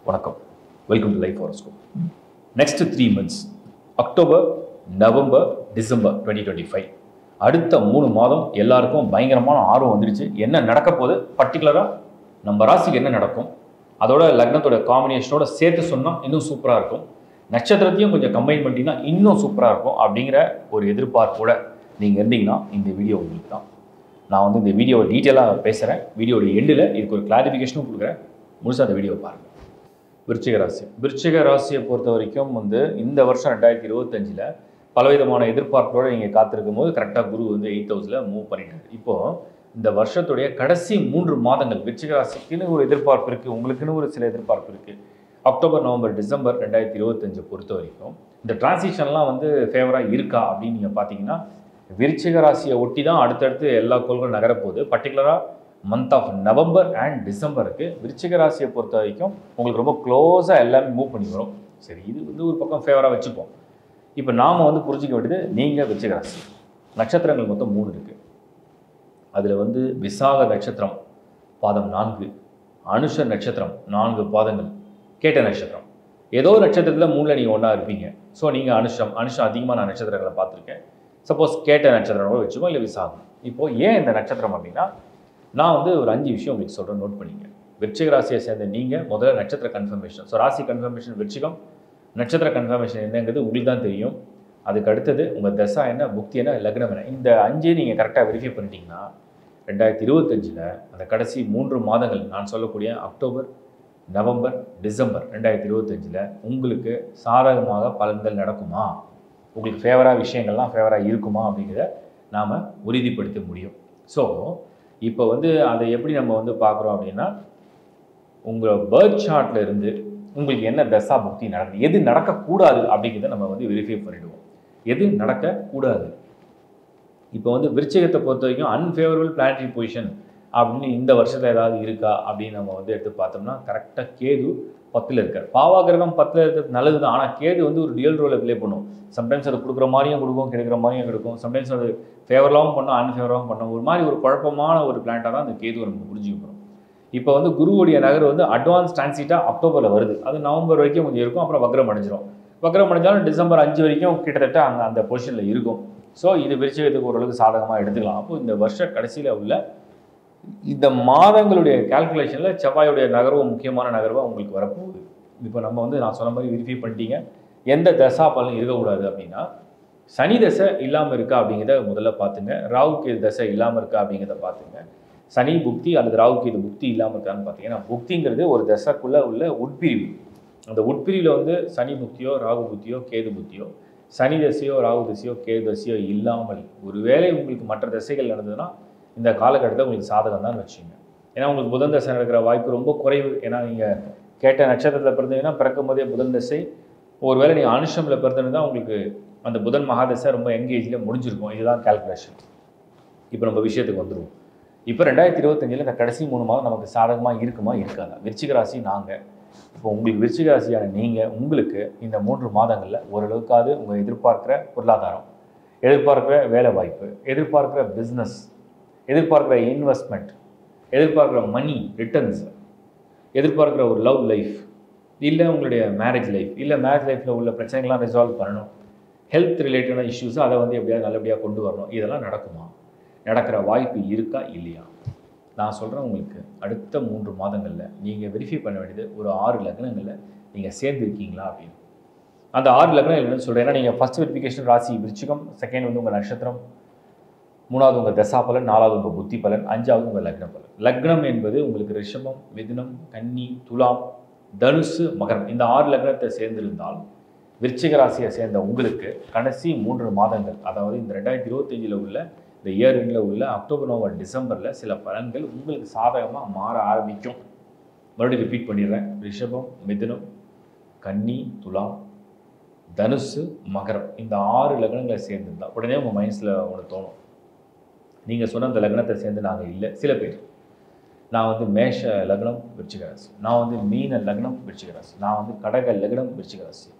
வணக்கம். Welcome to life horoscope. Next 3 months, October, November, December 2025, அடுத்த 3 மாதம் எல்லாருக்கும் பயங்கரமான ஆர்வம் வந்துடுச்சு. என்ன நடக்க போகுது, பர்டிகுலராக நம்ம ராசிக்கு என்ன நடக்கும், அதோட லக்னத்தோட காம்பினேஷனோட சேர்த்து சொன்னால் இன்னும் சூப்பராக இருக்கும். நட்சத்திரத்தையும் கொஞ்சம் கம்பைன் பண்ணிட்டீங்கன்னா இன்னும் சூப்பராக இருக்கும் அப்படிங்கிற ஒரு எதிர்பார்ப்போட நீங்கள் இருந்தீங்கன்னா இந்த வீடியோ உங்களுக்கு தான். நான் வந்து இந்த வீடியோவை டீட்டெயிலாக பேசுகிறேன். வீடியோட எண்டில் இதுக்கு ஒரு கிளாரிஃபிகேஷனும் கொடுக்குறேன். முழுசாக அந்த வீடியோவை பாருங்கள். விருச்சிக ராசியை பொறுத்த வரைக்கும் வந்து இந்த வருஷம் 2025 பலவிதமான எதிர்பார்ப்போடு நீங்கள் காத்திருக்கும் போது கரெக்டாக குரு வந்து 8th houseல மூவ் பண்ணிட்டார். இப்போது இந்த வருஷத்துடைய கடைசி 3 மாதங்கள் விருச்சிக ராசிக்குன்னு ஒரு எதிர்பார்ப்பு இருக்குது, உங்களுக்குன்னு ஒரு சில எதிர்பார்ப்பு இருக்குது. அக்டோபர், நவம்பர், டிசம்பர் 2025 பொறுத்த வரைக்கும் இந்த டிரான்சிஷன்லாம் வந்து ஃபேவராக இருக்கா அப்படின்னு நீங்கள் பார்த்தீங்கன்னா விருச்சிக ராசியை ஒட்டி தான் அடுத்தடுத்து எல்லா கோள்களும் நகரப்போகுது. பர்டிகுலராக மந்த் ஆஃப் நவம்பர் அண்ட் டிசம்பருக்கு விருச்சிக ராசியை பொறுத்த வரைக்கும் உங்களுக்கு ரொம்ப க்ளோஸாக எல்லாமே மூவ் பண்ணி வரும். சரி, இது வந்து ஒரு பக்கம் ஃபேவராக வச்சுப்போம். இப்போ நாம் வந்து புரிஞ்சிக்க வேண்டியது, நீங்கள் விருச்சிக ராசி நட்சத்திரங்கள் மொத்தம் 3 இருக்குது. அதில் வந்து விசாக நட்சத்திரம் பாதம் 4, அனுஷ நட்சத்திரம் 4 பாதங்கள், கேட்ட நட்சத்திரம். ஏதோ நட்சத்திரத்தில் 3ல் நீங்கள் ஒன்றா இருப்பீங்க. ஸோ நீங்கள் அனுஷம் அதிகமாக நான் நட்சத்திரங்களை பார்த்துருக்கேன். சப்போஸ் கேட்ட நட்சத்திரம் கூட வச்சுக்கோ, இல்லை விசாகம். இப்போது ஏன் இந்த நட்சத்திரம் அப்படின்னா, நான் வந்து ஒரு 5 விஷயம் உங்களுக்கு சொல்கிறேன், நோட் பண்ணிங்க. விருச்சிக ராசியை சேர்ந்த நீங்கள் முதல்ல நட்சத்திர கன்ஃபர்மேஷன், ஸோ ராசி கன்ஃபர்மேஷன் விருச்சிகம், நட்சத்திர கன்ஃபர்மேஷன் என்னங்கிறது உங்களுக்கு தான் தெரியும். அதுக்கு அடுத்தது உங்கள் தசா என்ன, புக்தி என்ன, லக்னம் என்ன, இந்த 5 நீங்கள் கரெக்டாக வெரிஃபை பண்ணிட்டீங்கன்னா 2025 அந்த கடைசி 3 மாதங்கள் நான் சொல்லக்கூடிய அக்டோபர், நவம்பர், டிசம்பர் 2025 உங்களுக்கு சாதகமாக பலன்கள் நடக்குமா, உங்களுக்கு ஃபேவராக விஷயங்கள்லாம் ஃபேவராக இருக்குமா அப்படிங்கிறத நாம் உறுதிப்படுத்த முடியும். ஸோ இப்போ வந்து அதை எப்படி நம்ம வந்து பார்க்குறோம் அப்படின்னா, உங்கள் பர்த் சார்ட்டில் இருந்து உங்களுக்கு என்ன தசா புக்தி நடக்குது, எது நடக்கக்கூடாது அப்படிங்கிறத நம்ம வந்து வெரிஃபை பண்ணிவிடுவோம். எது நடக்கக்கூடாது, இப்போ வந்து விருச்சிகத்தை பொறுத்த வரைக்கும் அன்ஃபேவரபிள் பிளானட்டரி பொசிஷன் அப்படின்னு இந்த வருஷத்தில் ஏதாவது இருக்கா அப்படின்னு நம்ம வந்து எடுத்து பார்த்தோம்னா கரெக்டாக கேது 10ல் இருக்கார். பாவாகிரகம் 10ல் இருக்கிறது நல்லது தான், ஆனால் கேது வந்து ஒரு டியூல் ரோலை ப்ளே பண்ணும். சம்டைம்ஸ் அது கொடுக்குற மாதிரியும் கொடுக்கும், கிடைக்கிற மாதிரியும் கிடைக்கும். சம்டைம்ஸ் அது ஃபேவராகவும் பண்ணும், அன்ஃபேவராகவும் பண்ணும். ஒரு மாதிரி ஒரு குழப்பமான ஒரு பிளானட்டாக தான் அந்த கேது நம்ம புரிஞ்சுக்க போகிறோம். இப்போ வந்து குருவுடைய நகர் வந்து அட்வான்ஸ் டிரான்சிட்டாக அக்டோபரில் வருது. அது நவம்பர் வரைக்கும் கொஞ்சம் இருக்கும், அப்புறம் வக்ரம் அடைஞ்சிடும். வக்ரம் அடைஞ்சாலும் டிசம்பர் 5 வரைக்கும் கிட்டத்தட்ட அங்கே அந்த பொசிஷனில் இருக்கும். ஸோ இது விருச்சிகத்துக்கு ஓரளவுக்கு சாதகமாக எடுத்துக்கலாம். அப்போது இந்த வருஷ கடைசியில் உள்ள இந்த மாதங்களுடைய கால்குலேஷனில் செவ்வாயுடைய நகர்வும் முக்கியமான நகர்வாக உங்களுக்கு வரப்போகுது. இப்போ நம்ம வந்து நான் சொன்ன மாதிரி வெரிஃபை பண்ணிட்டீங்க. எந்த தசா பலன் இருக்கக்கூடாது அப்படின்னா, சனி தசை இல்லாமல் இருக்கா அப்படிங்கிறத முதல்ல பார்த்துங்க. ராகு கேது தசை இல்லாமல் இருக்கா அப்படிங்கிறத பார்த்துங்க. சனி புக்தி அல்லது ராகு கேது புக்தி இல்லாமல் இருக்கான்னு பார்த்தீங்கன்னா, புக்திங்கிறது ஒரு தசைக்குள்ளே உள்ள உட்பிரிவு. அந்த உட்பிரிவில் வந்து சனி புக்தியோ, ராகு புக்தியோ, கேது புக்தியோ, சனி தசையோ, ராகு தசையோ, கேது தசையோ இல்லாமல் ஒருவேளை உங்களுக்கு மற்ற தசைகள் நடந்ததுன்னா இந்த காலகட்டத்தில் உங்களுக்கு சாதகம் தான் வச்சுங்க. ஏன்னா உங்களுக்கு புதன் தசை நடக்கிற வாய்ப்பு ரொம்ப குறைவு. ஏன்னா நீங்கள் கேட்ட நட்சத்திரத்தில் பிறந்தீங்கன்னா பிறக்கும் போதே புதன் தசை, ஒருவேளை நீங்கள் அனுஷமில் பிறந்ததுன்னா உங்களுக்கு அந்த புதன் மகாதசை ரொம்ப எங்கேஜில் முடிஞ்சிருக்கும். இதுதான் கால்குலேஷன். இப்போ நம்ம விஷயத்துக்கு வந்துடுவோம். இப்போ 2025 இந்த கடைசி 3 மாதம் நமக்கு சாதகமாக இருக்குமா இருக்காதா? விருச்சிக ராசி நாங்கள் இப்போ உங்களுக்கு விருச்சிக ராசியான நீங்கள் உங்களுக்கு இந்த 3 மாதங்களில் ஓரளவுக்காவது உங்கள் எதிர்பார்க்குற பொருளாதாரம், எதிர்பார்க்குற வேலை வாய்ப்பு, எதிர்பார்க்குற பிஸ்னஸ், எதிர்பார்க்குற இன்வெஸ்ட்மெண்ட், எதிர்பார்க்குற மணி ரிட்டர்ன்ஸ், எதிர்பார்க்குற ஒரு லவ் லைஃப், இல்லை உங்களுடைய மேரேஜ் லைஃப், இல்லை மேரேஜ் லைஃப்பில் உள்ள பிரச்சனைகள்லாம் ரிசால்வ் பண்ணணும், ஹெல்த் ரிலேட்டடான இஷ்யூஸ் அதை வந்து எப்படியாவது நல்லபடியாக கொண்டு வரணும். இதெல்லாம் நடக்குமா, நடக்கிற வாய்ப்பு இருக்கா இல்லையா? நான் சொல்கிறேன், உங்களுக்கு அடுத்த 3 மாதங்களில் நீங்கள் வெரிஃபை பண்ண வேண்டியது ஒரு 6 லக்னங்களில் நீங்கள் சேர்ந்துருக்கீங்களா அப்படின்னு. அந்த 6 லக்னம் என்னன்னு சொல்கிறேன். ஏன்னா நீங்கள் ஃபஸ்ட் வெரிஃபிகேஷன் ராசி விருச்சிகம், செகண்ட் வந்து உங்கள் நட்சத்திரம், 3வது உங்கள் தசா பலன், 4வது உங்கள் புத்தி பலன், 5வது உங்கள் லக்ன பலன். லக்னம் என்பது உங்களுக்கு ரிஷபம், மிதுனம், கன்னி, துலாம், தனுசு, மகரம். இந்த 6 லக்னத்தை சேர்ந்திருந்தால் விருச்சிக ராசியை சேர்ந்த உங்களுக்கு கடைசி 3 மாதங்கள், அதாவது இந்த 2025 உள்ள இந்த இயர் எண்டில் உள்ள அக்டோபர், நவம்பர், டிசம்பரில் சில பலன்கள் உங்களுக்கு சாதகமாக மாற ஆரம்பிக்கும். மறுபடியும் ரிப்பீட் பண்ணிடுறேன். ரிஷபம், மிதுனம், கன்னி, துலாம், தனுசு, மகரம். இந்த 6 லக்னங்களை சேர்ந்துருந்தால் உடனே உங்கள் மைண்ட்ஸில் ஒன்று தோணும், நீங்கள் சொன்ன அந்த லக்னத்தை சேர்ந்து நாங்கள் இல்லை. சில பேர், நான் வந்து மேஷ லக்னம் விருச்சிக ராசி, நான் வந்து மீன லக்னம் விருச்சிக ராசி, நான் வந்து கடக லக்னம் விருச்சிக ராசி,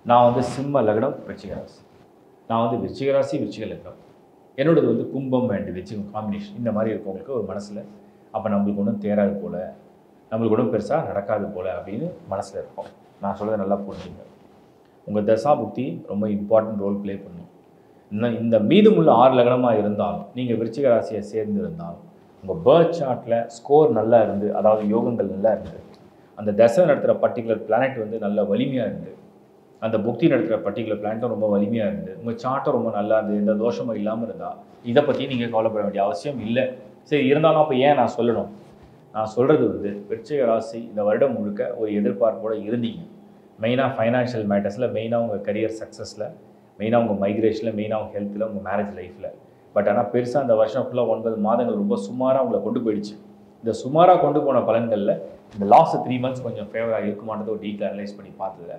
நான் வந்து சிம்ம லக்னம் விருச்சிக ராசி, நான் வந்து விருச்சிக ராசி விருச்சிக லக்னம், என்னோடது வந்து கும்பம் அண்ட் விருச்சிகம் காம்பினேஷன். இந்த மாதிரி இருக்கவங்களுக்கு ஒரு மனசில் அப்போ நம்மளுக்கு ஒன்றும் தேராது போல், நம்மளுக்கு கூட பெருசாக நடக்காது போல் அப்படின்னு மனசில் இருக்கும். நான் சொல்கிறத நல்லா புரிஞ்சுங்க. உங்கள் தசா புக்தி ரொம்ப இம்பார்ட்டன்ட் ரோல் ப்ளே பண்ணும். இன்னும் இந்த மீதமுள்ள 6 லக்னமாக இருந்தாலும், நீங்கள் விருச்சிக ராசியை சேர்ந்து இருந்தாலும், உங்கள் பர்த் சார்ட்டில் ஸ்கோர் நல்லா இருந்து, அதாவது யோகங்கள் நல்லா இருந்து, அந்த தசை நடத்துகிற பர்டிகுலர் பிளானட் வந்து நல்ல வலிமையாக இருந்து, அந்த புக்தி நடத்துகிற பர்டிகுலர் பிளானட்டும் ரொம்ப வலிமையாக இருந்து, உங்கள் சார்ட்டும் ரொம்ப நல்லா இருந்து, எந்த தோஷமும் இல்லாமல் இருந்தால் இதை பற்றி நீங்கள் கவலைப்பட வேண்டிய அவசியம் இல்லை. சரி, இருந்தாலும் அப்போ ஏன் நான் சொல்லணும்? நான் சொல்கிறது வந்து விருச்சிக ராசி இந்த வருடம் முழுக்க ஒரு எதிர்பார்ப்போடு இருந்தீங்க. மெயினாக ஃபைனான்ஷியல் மேட்டர்ஸில், மெயினாக உங்கள் கரியர் சக்ஸஸில், மெயினாக உங்கள் மைக்ரேஷனில், மெயினாக உங்கள் ஹெல்த்தில், உங்கள் மேரேஜ் லைஃப்பில். பட் ஆனால் பெருசாக அந்த வருஷம் ஃபுல்லாக 9 மாதங்கள் ரொம்ப சுமாராக உங்களை கொண்டு போயிடுச்சு. இந்த சுமாராக கொண்டு போன பலன்களில் இந்த லாஸ்ட் 3 மந்த்ஸ் கொஞ்சம் ஃபேவராக இருக்குமானது ஒரு டீட்டெயில் அனலைஸ் பண்ணி பார்த்ததில்ல.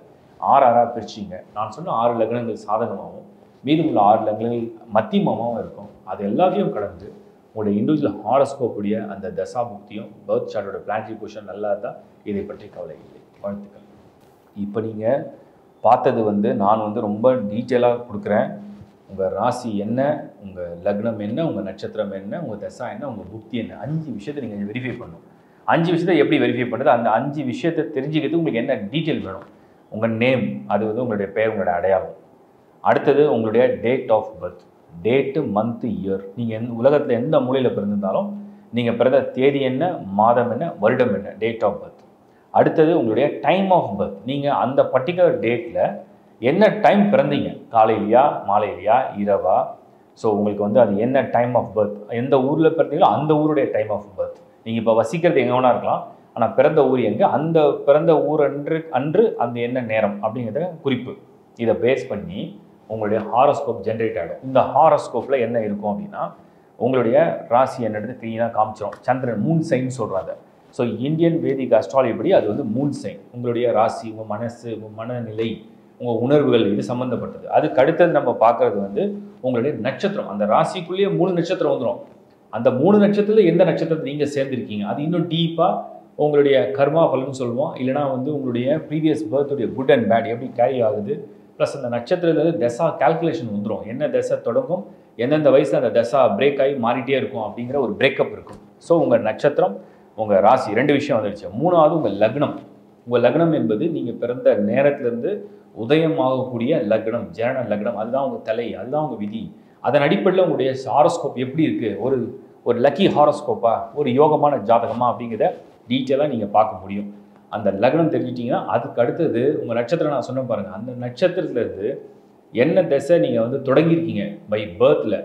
6 பிரிச்சிங்க. நான் சொன்ன 6 லக்னங்கள் சாதகமாகவும் மீதமுள்ள 6 லக்னங்கள் மத்தியமாகவும் இருக்கும். அது எல்லாத்தையும் கடந்து உங்களுடைய இண்டிவிஜுவல் ஹாரோஸ்கோப்புடைய அந்த தசா புக்தியும் பர்த் சார்ட்டோட பிளானட்டரி பொசிஷன் நல்லா இருந்தால் இதை பற்றி கவலை இல்லை. வாழ்த்துக்கள். இப்போ நீங்கள் பார்த்தது வந்து நான் வந்து ரொம்ப டீட்டெயிலாக கொடுக்குறேன். உங்கள் ராசி என்ன, உங்கள் லக்னம் என்ன, உங்கள் நட்சத்திரம் என்ன, உங்கள் தசா என்ன, உங்கள் புக்தி என்ன, 5 விஷயத்தை நீங்கள் வெரிஃபை பண்ணணும். 5 விஷயத்தை எப்படி வெரிஃபை பண்ணுறது? அந்த 5 விஷயத்தை தெரிஞ்சுக்கிறதுக்கு உங்களுக்கு என்ன டீட்டெயில் வேணும்? உங்கள் நேம், அது வந்து உங்களுடைய பெயர், உங்களுடைய அடையாளம். அடுத்தது உங்களுடைய date of birth, date, month, year. நீங்கள் உலகத்தில் எந்த மூலையில் பிறந்திருந்தாலும் நீங்கள் பிறந்த தேதி என்ன, மாதம் என்ன, வருடம் என்ன, டேட் ஆஃப் பர்த். அடுத்தது உங்களுடைய டைம் ஆஃப் பர்த். நீங்கள் அந்த பர்டிகுலர் டேட்டில் என்ன டைம் பிறந்தீங்க, காலையிலையா, மாலையிலையா, இரவா? ஸோ உங்களுக்கு வந்து அது என்ன டைம் ஆஃப் பர்த், எந்த ஊரில் பிறந்தீங்களோ அந்த ஊருடைய டைம் ஆஃப் பர்த். நீங்கள் இப்போ வசிக்கிறது எங்கே வேணா இருக்கலாம், ஆனால் பிறந்த ஊர் எங்கே, அந்த பிறந்த ஊர் அன்று அந்த என்ன நேரம் அப்படிங்கிறத குறிப்பு. இதை பேஸ் பண்ணி உங்களுடைய ஹாரோஸ்கோப் ஜென்ரேட் ஆகிடும். இந்த ஹாரோஸ்கோப்பில் என்ன இருக்கும் அப்படின்னா, உங்களுடைய ராசி என்னது க்ளீனாக காமிச்சிடும். சந்திரன், மூன் சைன் சொல்கிறாங்க. ஸோ இந்தியன் வேதிக் அஸ்ட்ராலஜி படி அது வந்து மூன் சைன். உங்களுடைய ராசி, உங்கள் மனசு, உங்கள் மனநிலை, உங்கள் உணர்வுகள், இது சம்மந்தப்பட்டது. அதுக்கு அடுத்தது நம்ம பார்க்குறது வந்து உங்களுடைய நட்சத்திரம். அந்த ராசிக்குள்ளேயே 3 நட்சத்திரம் வந்துடும். அந்த 3 நட்சத்திரத்தில் எந்த நட்சத்திரத்தை நீங்கள் சேர்ந்துருக்கீங்க, அது இன்னும் டீப்பாக உங்களுடைய கர்மா பலன்னு சொல்லுவோம். இல்லைனா வந்து உங்களுடைய ப்ரீவியஸ் பர்த்துடைய குட் அண்ட் பேட் எப்படி கேரி ஆகுது, ப்ளஸ் அந்த நட்சத்திரத்தில் தசா கால்குலேஷன் வந்துடும். என்ன தசை தொடங்கும், எந்தெந்த வயசில் அந்த தசா பிரேக் ஆகி மாறிட்டே இருக்கும் அப்படிங்கிற ஒரு பிரேக்கப் இருக்கும். ஸோ உங்கள் நட்சத்திரம், உங்கள் ராசி 2 விஷயம் வந்துடுச்சு. 3வது உங்கள் லக்னம். உங்கள் லக்னம் என்பது நீங்கள் பிறந்த நேரத்திலேருந்து உதயமாகக்கூடிய லக்னம், ஜனன லக்னம். அதுதான் உங்கள் தலை, அதுதான் உங்கள் விதி. அதன் அடிப்படையில் உங்களுடைய ஹாரோஸ்கோப் எப்படி இருக்குது, ஒரு லக்கி ஹாரோஸ்கோப்பா, ஒரு யோகமான ஜாதகமா அப்படிங்கிறத டீட்டெயிலாக நீங்கள் பார்க்க முடியும். அந்த லக்னம் தெரிஞ்சிட்டிங்கன்னா அதுக்கு அடுத்தது உங்கள் நட்சத்திரம் நான் சொன்ன பாருங்கள். அந்த நட்சத்திரத்துலேருந்து என்ன தசை நீங்கள் வந்து தொடங்கியிருக்கீங்க பை பர்த்தில்,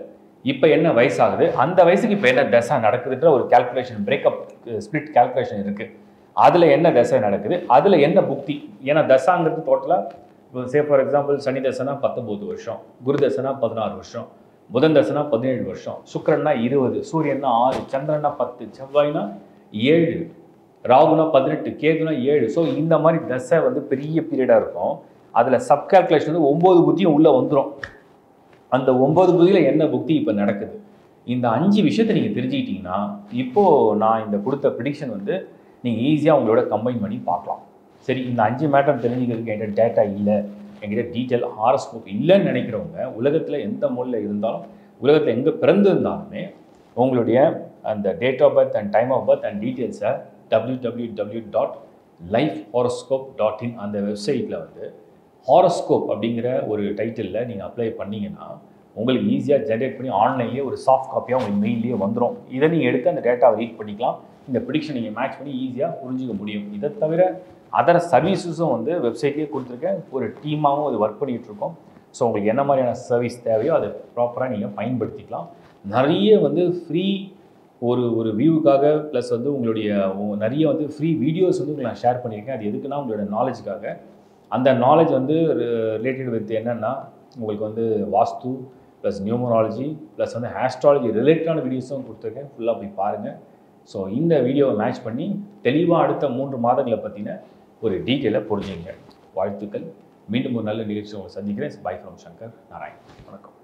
இப்போ என்ன வயசாகுது, அந்த வயசுக்கு இப்போ என்ன தசை நடக்குதுன்ற ஒரு கால்குலேஷன், பிரேக்கப் ஸ்பிளிட் கால்குலேஷன் இருக்குது. அதில் என்ன தசை நடக்குது, அதில் என்ன புக்தி. ஏன்னா தசாங்கிறது டோட்டலாக இப்போ சே ஃபார் எக்ஸாம்பிள் சனி தசைனா 19 வருஷம், குரு தசைனா 16 வருஷம், புதன் தசைனா 17 வருஷம், சுக்கிரன்னா 20, சூரியன்னா 6, சந்திரன்னா 10, செவ்வாய்னா 7, ராகுனா 18, கேதுனா 7. ஸோ இந்த மாதிரி தசை வந்து பெரிய பீரியடாக இருக்கும். அதில் சப் கால்குலேஷன் வந்து 9 புத்தியும் உள்ளே வந்துடும். அந்த 9 புத்தியில் என்ன புக்தி இப்போ நடக்குது, இந்த 5 விஷயத்தை நீங்கள் தெரிஞ்சுக்கிட்டீங்கன்னா இப்போது நான் இந்த கொடுத்த ப்ரிடிக்ஷன் வந்து நீங்கள் ஈஸியாக உங்களோட கம்பைன் பண்ணி பார்க்கலாம். சரி, இந்த 5 மேட்டர் தெரிஞ்சுக்கிறதுக்கு என்கிட்ட டேட்டா இல்லை, என்கிட்ட டீட்டெயில் ஹாரோஸ்கோப் இல்லைன்னு நினைக்கிறவங்க உலகத்தில் எந்த மூலையில் இருந்தாலும், உலகத்தில் எங்கே பிறந்திருந்தாலுமே உங்களுடைய அந்த date of birth and time of birth and டீட்டெயில்ஸை www.lifehoroscope.in அந்த வெப்சைட்டில் வந்து ஹாரோஸ்கோப் அப்படிங்கிற ஒரு டைட்டிலில் நீங்கள் அப்ளை பண்ணிங்கன்னா உங்களுக்கு ஈஸியாக ஜென்ரேட் பண்ணி ஆன்லைன்லேயே ஒரு சாஃப்ட் காப்பியாக உங்களுக்கு மெயின்லேயே வந்துடும். இதை நீங்கள் எடுத்து அந்த டேட்டாவை ரீட் பண்ணிக்கலாம். இந்த ப்ரிடிக்ஷன் நீங்கள் மேட்ச் பண்ணி ஈஸியாக புரிஞ்சுக்க முடியும். இதை தவிர அதர் சர்வீஸஸும் வந்து வெப்சைட்லேயே கொடுத்துருக்கேன். ஒரு டீமாகவும் அது ஒர்க் பண்ணிகிட்ருக்கோம். ஸோ உங்களுக்கு என்ன மாதிரியான சர்வீஸ் தேவையோ அதை ப்ராப்பராக நீங்கள் பயன்படுத்திக்கலாம். நிறைய வந்து ஃப்ரீ ஒரு வியூவுக்காக ப்ளஸ் வந்து உங்களுடைய நிறைய வந்து ஃப்ரீ வீடியோஸ் வந்து உங்களுக்கு நான் ஷேர் பண்ணியிருக்கேன். அது எதுக்குன்னா உங்களோட நாலேஜுக்காக. அந்த நாலேஜ் வந்து ரிலேட்டட் வித் என்னென்னா உங்களுக்கு வந்து வாஸ்து ப்ளஸ் நியூமராலஜி ப்ளஸ் வந்து ஆஸ்ட்ராலஜி ரிலேட்டடான வீடியோஸும் கொடுத்துருக்கேன். ஃபுல்லாக போய் பாருங்கள். ஸோ இந்த வீடியோவை மேட்ச் பண்ணி தெளிவாக அடுத்த 3 மாதங்களை பற்றின ஒரு டீட்டெயிலை புரிஞ்சுங்க. வாழ்த்துக்கள். மீண்டும் ஒரு நல்ல நிகழ்ச்சி உங்களை சந்திக்கிறேன். By from Shankar Narayan. வணக்கம்.